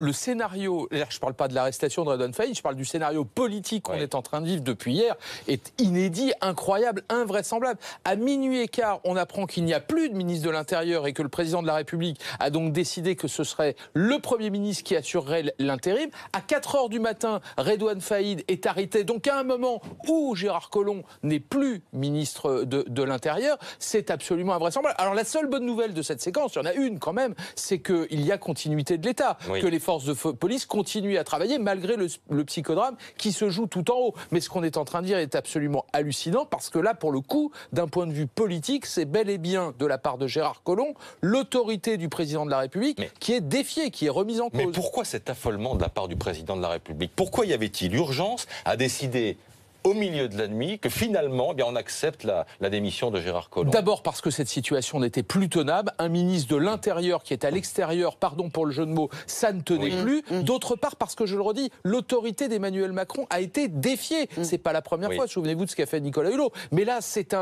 Le scénario, je ne parle pas de l'arrestation de Redouane Faïd, je parle du scénario politique qu'on est en train de vivre depuis hier, est inédit, incroyable, invraisemblable. À minuit et quart, on apprend qu'il n'y a plus de ministre de l'Intérieur et que le président de la République a donc décidé que ce serait le Premier ministre qui assurerait l'intérim. À 4 heures du matin, Redouane Faïd est arrêté. Donc à un moment où Gérard Collomb n'est plus ministre de l'Intérieur, c'est absolument invraisemblable. Alors la seule bonne nouvelle de cette séquence, il y en a une quand même, c'est qu'il y a continuité de l'État, que les forces de police continuent à travailler malgré le psychodrame qui se joue tout en haut. Mais ce qu'on est en train de dire est absolument hallucinant parce que là, pour le coup, d'un point de vue politique, c'est bel et bien de la part de Gérard Collomb l'autorité du président de la République qui est défiée, qui est remise en cause. Mais pourquoi cet affolement de la part du président de la République? Pourquoi y avait-il urgence à décider au milieu de la nuit que finalement on accepte la démission de Gérard Collomb? D'abord parce que cette situation n'était plus tenable. Un ministre de l'Intérieur qui est à l'extérieur, pardon pour le jeu de mots, ça ne tenait plus. D'autre part parce que, je le redis, l'autorité d'Emmanuel Macron a été défiée. C'est pas la première fois, souvenez-vous de ce qu'a fait Nicolas Hulot. Mais là, c'est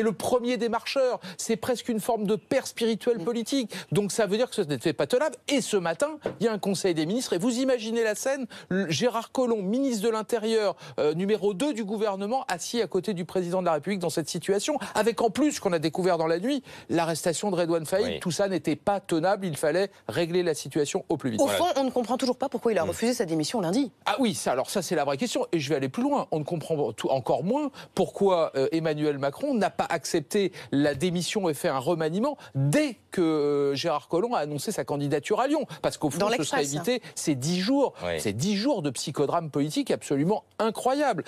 le premier des marcheurs. C'est presque une forme de père spirituel politique. Donc ça veut dire que ce n'était pas tenable. Et ce matin, il y a un conseil des ministres. Et vous imaginez la scène, Gérard Collomb, ministre de l'Intérieur, numéro 2 du gouvernement, assis à côté du président de la République dans cette situation, avec en plus, ce qu'on a découvert dans la nuit, l'arrestation de Redouane Faïd. Tout ça n'était pas tenable, il fallait régler la situation au plus vite. Au fond, on ne comprend toujours pas pourquoi il a refusé sa démission lundi. Ah oui, alors ça c'est la vraie question, et je vais aller plus loin. On ne comprend encore moins pourquoi Emmanuel Macron n'a pas accepté la démission et fait un remaniement dès que Gérard Collomb a annoncé sa candidature à Lyon. Parce qu'au fond, ce serait évité ces 10 jours, ces 10 jours de psychodrame politique absolument incroyable.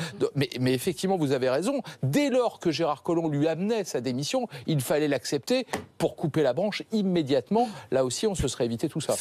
Mais effectivement, vous avez raison. Dès lors que Gérard Collomb lui amenait sa démission, il fallait l'accepter pour couper la branche immédiatement. Là aussi, on se serait évité tout ça.